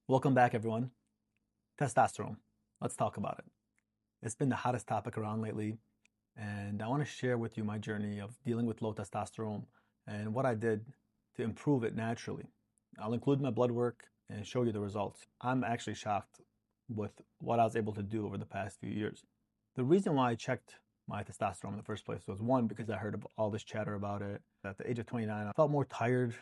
Welcome back, everyone. Testosterone. Let's talk about it. It's been the hottest topic around lately, and I want to share with you my journey of dealing with low testosterone and what I did to improve it naturally. I'll include my blood work and show you the results. I'm actually shocked with what I was able to do over the past few years. The reason why I checked my testosterone in the first place was one, because I heard all this chatter about it. At the age of 29, I felt more tired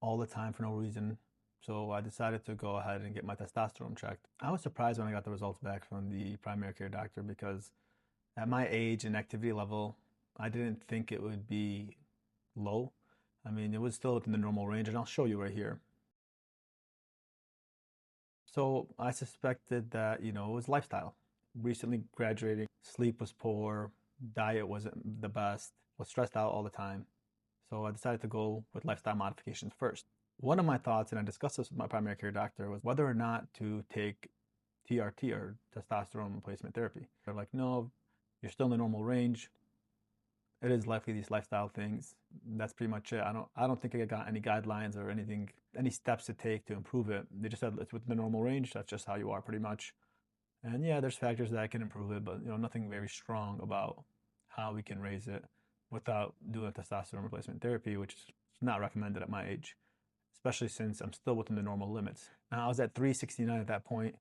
all the time for no reason. So I decided to go ahead and get my testosterone checked. I was surprised when I got the results back from the primary care doctor because at my age and activity level, I didn't think it would be low. I mean, it was still within the normal range, and I'll show you right here. So I suspected that, it was lifestyle. Recently graduating, sleep was poor, diet wasn't the best, was stressed out all the time. So I decided to go with lifestyle modifications first. One of my thoughts, and I discussed this with my primary care doctor, was whether or not to take TRT or testosterone replacement therapy. They're like, no, you're still in the normal range. It is likely these lifestyle things. That's pretty much it. I don't think I got any guidelines or anything, any steps to take to improve it. They just said it's within the normal range. That's just how you are pretty much. And yeah, there's factors that can improve it, but nothing very strong about how we can raise it without doing testosterone replacement therapy, which is not recommended at my age, especially since I'm still within the normal limits. Now, I was at 369 at that point.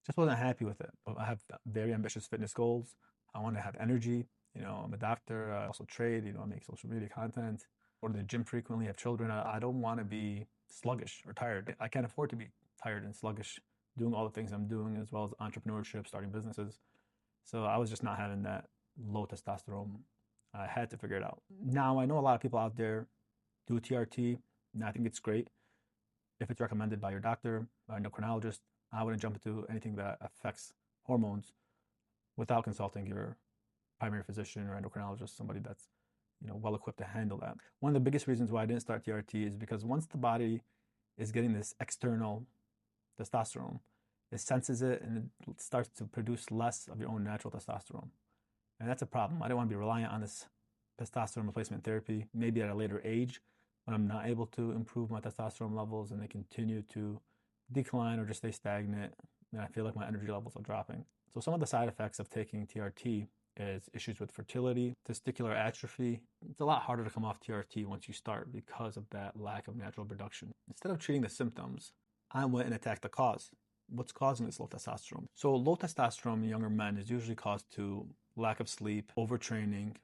Just wasn't happy with it. But I have very ambitious fitness goals. I want to have energy. I'm a doctor. I also trade. I make social media content. Go to the gym frequently. Have children. I don't want to be sluggish or tired. I can't afford to be tired and sluggish doing all the things I'm doing, as well as entrepreneurship, starting businesses. So I was just not having that low testosterone. I had to figure it out. Now, I know a lot of people out there do TRT, and I think it's great. If it's recommended by your doctor, by endocrinologist, I wouldn't jump into anything that affects hormones without consulting your primary physician or endocrinologist, somebody that's well equipped to handle that. One of the biggest reasons why I didn't start TRT is because once the body is getting this external testosterone, it senses it and it starts to produce less of your own natural testosterone. And that's a problem. I don't want to be reliant on this testosterone replacement therapy, maybe at a later age when I'm not able to improve my testosterone levels and they continue to decline or just stay stagnant, and I feel like my energy levels are dropping. So some of the side effects of taking TRT is issues with fertility, testicular atrophy. It's a lot harder to come off TRT once you start because of that lack of natural production. Instead of treating the symptoms, I went and attacked the cause. What's causing this low testosterone? So low testosterone in younger men is usually caused to lack of sleep, overtraining,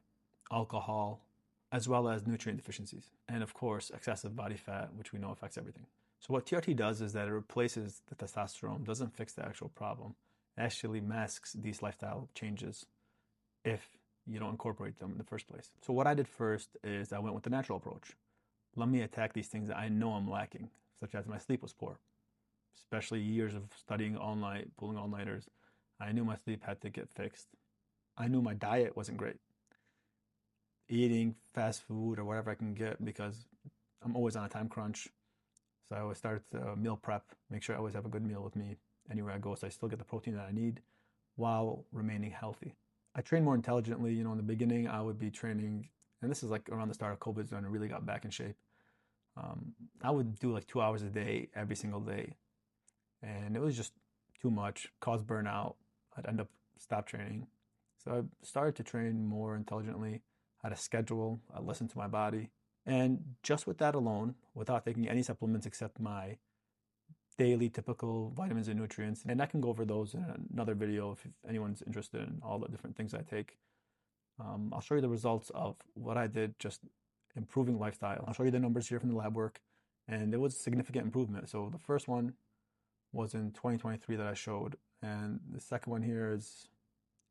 alcohol, as well as nutrient deficiencies. And of course, excessive body fat, which we know affects everything. So what TRT does is that it replaces the testosterone, doesn't fix the actual problem. It actually masks these lifestyle changes if you don't incorporate them in the first place. So what I did first is I went with the natural approach. Let me attack these things that I know I'm lacking, such as my sleep was poor, especially years of studying all night, pulling all-nighters. I knew my sleep had to get fixed. I knew my diet wasn't great. Eating fast food or whatever I can get because I'm always on a time crunch. So I always start meal prep, make sure I always have a good meal with me anywhere I go so I still get the protein that I need while remaining healthy. I train more intelligently. In the beginning, I would be training, and this is like around the start of COVID when I really got back in shape. I would do like 2 hours a day every single day. And it was just too much, caused burnout. I'd end up stop training. So I started to train more intelligently, had a schedule, I listened to my body. And just with that alone, without taking any supplements except my daily typical vitamins and nutrients, and I can go over those in another video if anyone's interested in all the different things I take. I'll show you the results of what I did, just improving lifestyle. I'll show you the numbers here from the lab work, and there was significant improvement. So the first one was in 2023 that I showed, and the second one here is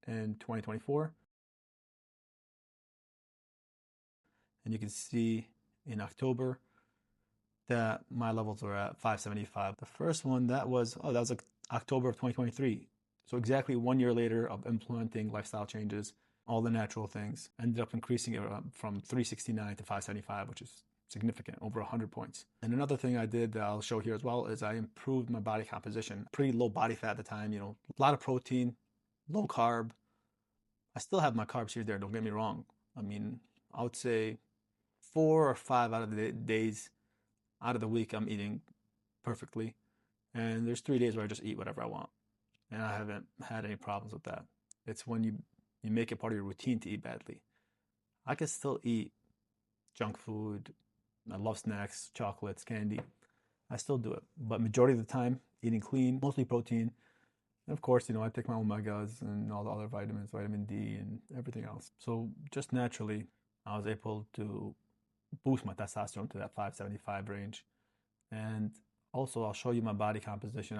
in 2024. And you can see in October that my levels were at 575. The first one, that was like October of 2023. So exactly 1 year later of implementing lifestyle changes, all the natural things, ended up increasing it from 369 to 575, which is significant, over 100 points. And another thing I did that I'll show here as well is I improved my body composition. Pretty low body fat at the time, a lot of protein, low carb. I still have my carbs here, there, don't get me wrong. I mean, I would say 4 or 5 out of the days out of the week I'm eating perfectly. And there's 3 days where I just eat whatever I want. And I haven't had any problems with that. It's when you make it part of your routine to eat badly. I can still eat junk food. I love snacks, chocolates, candy. I still do it. But majority of the time, eating clean, mostly protein. And of course, I take my omegas and all the other vitamins, vitamin D and everything else. So just naturally, I was able to boost my testosterone to that 575 range. And also, I'll show you my body composition.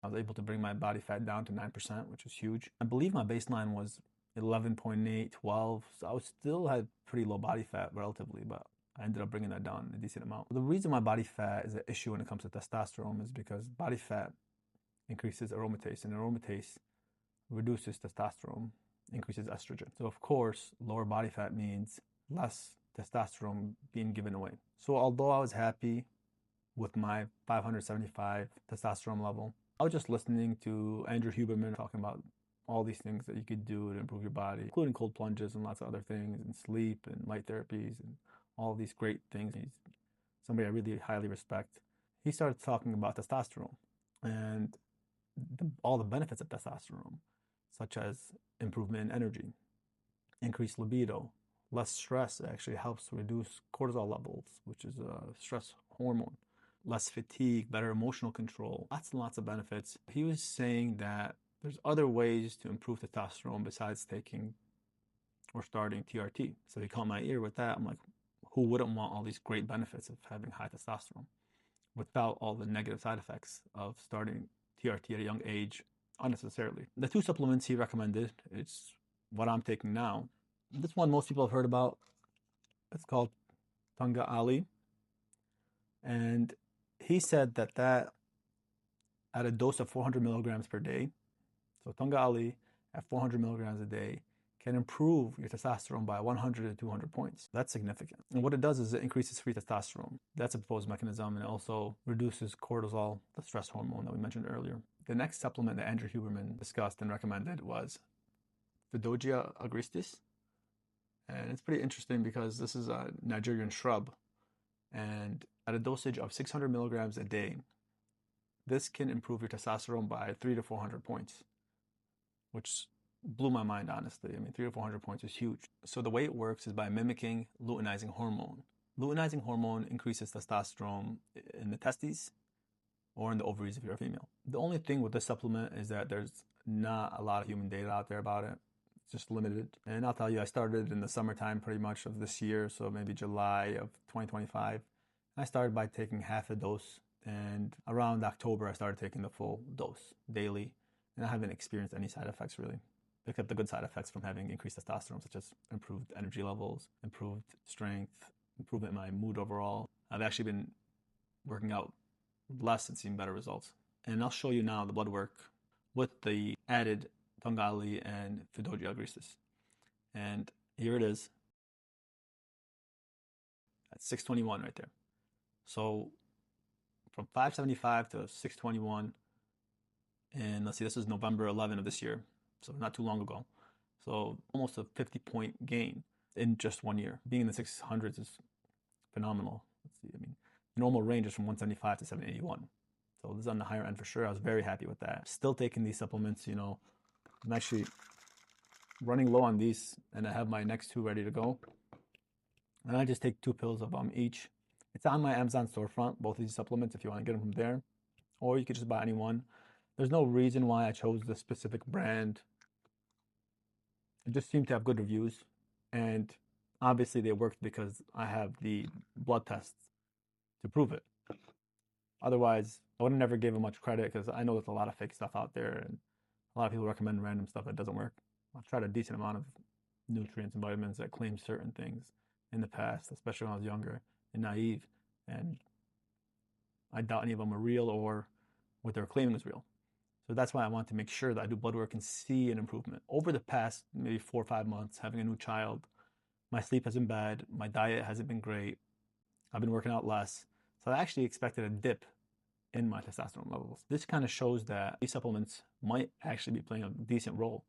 I was able to bring my body fat down to 9%, which is huge. I believe my baseline was 11.8, 12. So I still had pretty low body fat relatively, but I ended up bringing that down a decent amount. The reason my body fat is an issue when it comes to testosterone is because body fat increases aromatase, and aromatase reduces testosterone, increases estrogen. So of course, lower body fat means less testosterone being given away. So although I was happy with my 575 testosterone level, I was just listening to Andrew Huberman talking about all these things that you could do to improve your body, including cold plunges and lots of other things, and sleep and light therapies and all these great things. He's somebody I really highly respect. He started talking about testosterone and all the benefits of testosterone, such as improvement in energy, increased libido, less stress. It actually helps reduce cortisol levels, which is a stress hormone, less fatigue, better emotional control, lots and lots of benefits. He was saying that there's other ways to improve testosterone besides taking or starting TRT. So he caught my ear with that. I'm like, who wouldn't want all these great benefits of having high testosterone without all the negative side effects of starting TRT at a young age unnecessarily? The 2 supplements he recommended, it's what I'm taking now. This one most people have heard about. It's called Tunga Ali. And he said that at a dose of 400 milligrams per day, so Tunga Ali at 400 milligrams a day can improve your testosterone by 100 to 200 points. That's significant. And what it does is it increases free testosterone. That's a proposed mechanism, and it also reduces cortisol, the stress hormone that we mentioned earlier. The next supplement that Andrew Huberman discussed and recommended was Fidogia agristis. And it's pretty interesting because this is a Nigerian shrub. And at a dosage of 600 milligrams a day, this can improve your testosterone by 300 to 400 points, which blew my mind, honestly. I mean, 300 to 400 points is huge. So the way it works is by mimicking luteinizing hormone. Luteinizing hormone increases testosterone in the testes or in the ovaries if you're a female. The only thing with this supplement is that there's not a lot of human data out there about it. It's just limited. And I'll tell you, I started in the summertime pretty much of this year, so maybe July of 2025. I started by taking half a dose, and around October I started taking the full dose daily, and I haven't experienced any side effects really, except the good side effects from having increased testosterone, such as improved energy levels, improved strength, improvement in my mood overall. I've actually been working out less and seeing better results. And I'll show you now the blood work with the added Tunga Ali and Fidogia agristis. And here it is at 621 right there. So from 575 to 621, and let's see, this is November 11 of this year, so not too long ago. So almost a 50-point gain in just 1 year. Being in the 600s is phenomenal. Let's see, I mean, the normal range is from 175 to 781. So this is on the higher end for sure. I was very happy with that. Still taking these supplements, I'm actually running low on these, and I have my next 2 ready to go. And I just take 2 pills of each. It's on my Amazon storefront, both of these supplements, if you want to get them from there. Or you could just buy any one. There's no reason why I chose this specific brand. It just seemed to have good reviews. And obviously they worked because I have the blood tests to prove it. Otherwise, I would have never given much credit because I know there's a lot of fake stuff out there, and a lot of people recommend random stuff that doesn't work. I've tried a decent amount of nutrients and vitamins that claim certain things in the past, especially when I was younger and naive, and I doubt any of them are real or what they're claiming is real. So that's why I want to make sure that I do blood work and see an improvement. Over the past maybe 4 or 5 months, having a new child, my sleep has been bad, my diet hasn't been great, I've been working out less, so I actually expected a dip in my testosterone levels. This kind of shows that these supplements might actually be playing a decent role.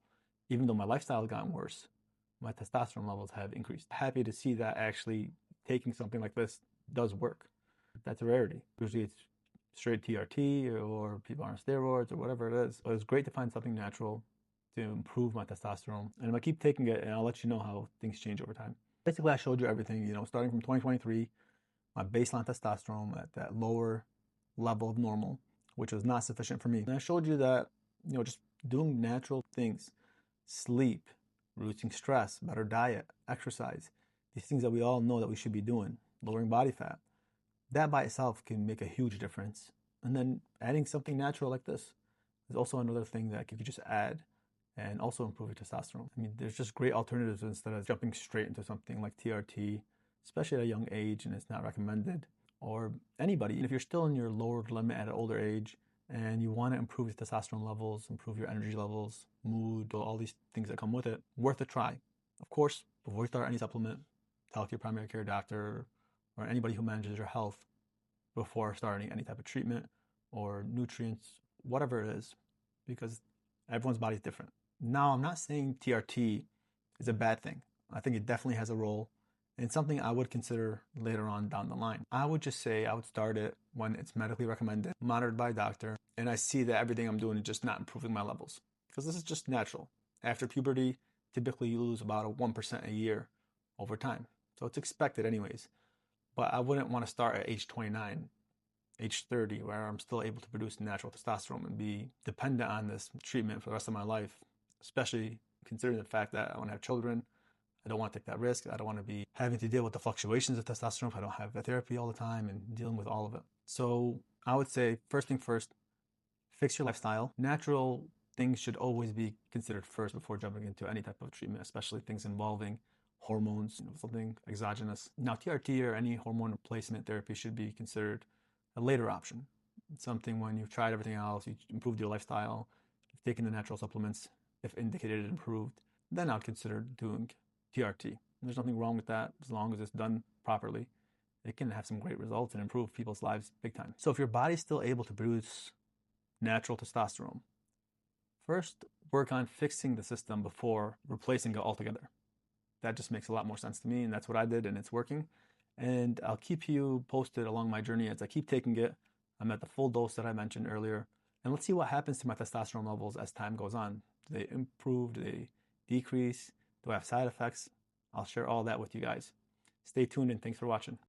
Even though my lifestyle has gotten worse, my testosterone levels have increased. Happy to see that actually taking something like this does work. that's a rarity. Usually it's straight TRT or people are on steroids or whatever it is. But it's great to find something natural to improve my testosterone. And I'm gonna keep taking it, and I'll let you know how things change over time. Basically, I showed you everything, starting from 2023, my baseline testosterone at that lower level of normal, which was not sufficient for me. And I showed you that, just doing natural things, sleep, reducing stress, better diet, exercise, these things that we all know that we should be doing, lowering body fat, that by itself can make a huge difference. And then adding something natural like this is also another thing that you could just add and also improve your testosterone. I mean, there's just great alternatives instead of jumping straight into something like TRT, especially at a young age, and it's not recommended. Or anybody, if you're still in your lower limit at an older age and you want to improve your testosterone levels, improve your energy levels, mood, all these things that come with it, worth a try. Of course, before you start any supplement, talk to your primary care doctor or anybody who manages your health before starting any type of treatment or nutrients, whatever it is, because everyone's body is different. Now, I'm not saying TRT is a bad thing. I think it definitely has a role and something I would consider later on down the line. I would just say I would start it when it's medically recommended, monitored by a doctor, and I see that everything I'm doing is just not improving my levels. Because this is just natural. After puberty, typically you lose about a 1% a year over time. So it's expected anyways. But I wouldn't want to start at age 29, age 30, where I'm still able to produce natural testosterone and be dependent on this treatment for the rest of my life, especially considering the fact that I want to have children. I don't want to take that risk. I don't want to be having to deal with the fluctuations of testosterone if I don't have the therapy all the time and dealing with all of it. So I would say, first thing first, fix your lifestyle. Natural things should always be considered first before jumping into any type of treatment, especially things involving hormones, something exogenous. Now, TRT or any hormone replacement therapy should be considered a later option. It's something when you've tried everything else, you've improved your lifestyle, you've taken the natural supplements, if indicated and improved, then I'd consider doing TRT. There's nothing wrong with that as long as it's done properly. It can have some great results and improve people's lives big time. So if your body's still able to produce natural testosterone, first work on fixing the system before replacing it altogether. That just makes a lot more sense to me, and that's what I did, and it's working. And I'll keep you posted along my journey as I keep taking it. I'm at the full dose that I mentioned earlier. And let's see what happens to my testosterone levels as time goes on. Do they improve? Do they decrease? Do I have side effects? I'll share all that with you guys. Stay tuned and thanks for watching.